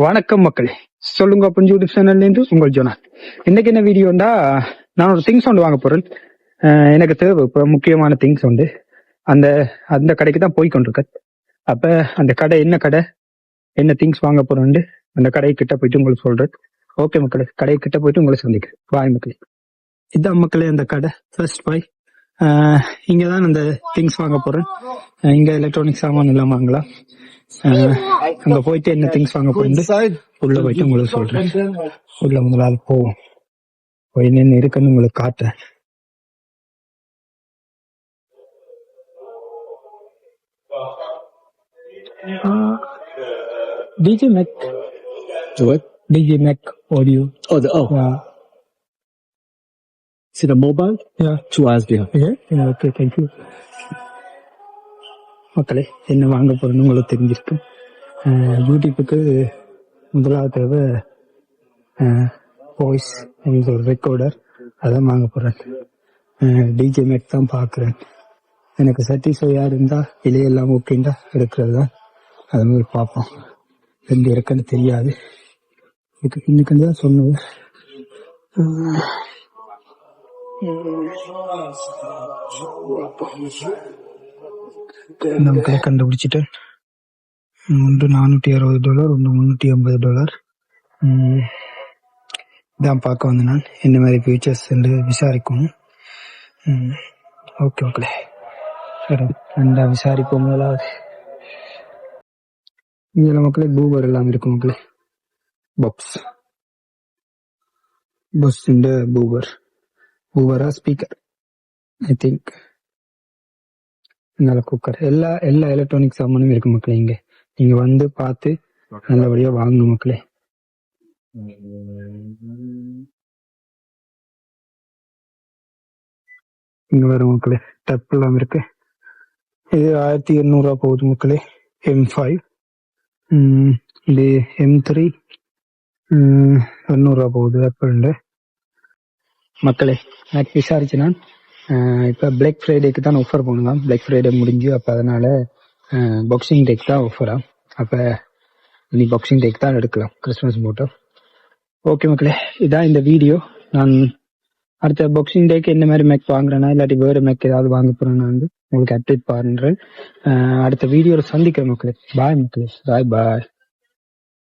வணக்கம் மக்களே, சொல்லுங்க அப்படின்னு யூடியூப் சேனல்ல இருந்து உங்கள் ஜோனாத். இன்னைக்கு என்ன வீடியோண்டா, நான் ஒரு திங்ஸ் ஒன்று வாங்க போறேன். எனக்கு தேவை இப்போ முக்கியமான திங்ஸ் உண்டு. அந்த அந்த கடைக்கு தான் போய் கொண்டிருக்கேன். அப்ப அந்த கடை என்ன திங்ஸ் வாங்க போறேன் அந்த கடை கிட்ட போயிட்டு உங்களுக்கு சொல்றேன். ஓகே மக்களே, கடை கிட்ட போயிட்டு உங்களை சந்திக்கிறேன். பாய் மக்களே. இதான் மக்களே அந்த கடை, ஃபர்ஸ்ட் பாய். இங்கதான் அந்த திங்ஸ் வாங்க போறேன். இங்க எலக்ட்ரானிக் சாமான் எல்லாம் வாங்கலாம். அங்க போயிட்டு என்ன திங்ஸ் வாங்க போயிட்டு உள்ள போயிட்டு உங்களுக்கு சொல்றேன். உள்ள உங்களால் போவோம், போய் என்ன இருக்குன்னு உங்களுக்கு காட்டுறேன். DJ Mac. What? DJ Mac audio. Oh, Is it a mobile? Yeah. 2 hours behind. Yeah, okay, thank you. மக்களே, என்ன வாங்க போறேன்னு உங்களுக்கு தெரிஞ்சிருக்கு. யூடியூப்புக்கு முதலாவது தேவை வாய்ஸ் ஒரு ரெக்கார்டர், அதான் வாங்க போறேன். டிஜே மேக் தான் பார்க்குறேன். எனக்கு சாட்டிஸ்ஃபையாக இருந்தா இலையெல்லாம் ஓகேண்டா எடுக்கிறது தான். அது மாதிரி பார்ப்போம். ரெண்டு இருக்குன்னு தெரியாது, இன்னைக்கு தான் சொன்னது. நமக்கு கண்டுபிடிச்சிட்டேன். ஒன்று $460, ஒன்று $350. இதான் பார்க்க வந்து நான் என்ன மாதிரி ஃபியூச்சர்ஸ் என்று விசாரிக்கணும். ஓகே ஓகே, சரி ரெண்டா விசாரிப்போம். முதலாவது இதில் மக்களே பூவர் எல்லாம் இருக்கும் மக்களே. பஸ் இந்த பூவரா ஸ்பீக்கர் ஐ திங்க். நல்ல குக்கர், எல்லா எலக்ட்ரானிக் சாமானும் இருக்கு மக்களே. நீங்க வந்து பார்த்து நல்லபடியா வாங்கணும் மக்களே. இங்க வரும் மக்களே, டப் எல்லாம் இருக்கு. இது 1800 போகுது மக்களே. M5 இது M3 200 போகுது. அப்ப மக்களே எனக்கு விசாரிச்சு நான் இப்போ பிளாக் ஃப்ரைடேக்கு தான் ஆஃபர் பண்ணுதான். பிளாக் ஃப்ரைடே முடிஞ்சு, அப்போ அதனால பாக்ஸிங் டேக்கு தான் ஆஃபரா. அப்போ இனி பாக்ஸிங் டேக்கு தான் எடுக்கலாம் கிறிஸ்மஸ் போட்டோ. ஓகே மக்களே, இதான் இந்த வீடியோ. நான் அடுத்த பாக்ஸிங் டேக்கு என்ன மாதிரி மேக் வாங்குறேன்னா, இல்லாட்டி வேறு மேக் ஏதாவது வாங்க போறேன்னா உங்களுக்கு அப்டேட் பண்ணுறேன். அடுத்த வீடியோவில் சந்திக்கிறேன் மக்களே. பாய் மக்களே, பாய்.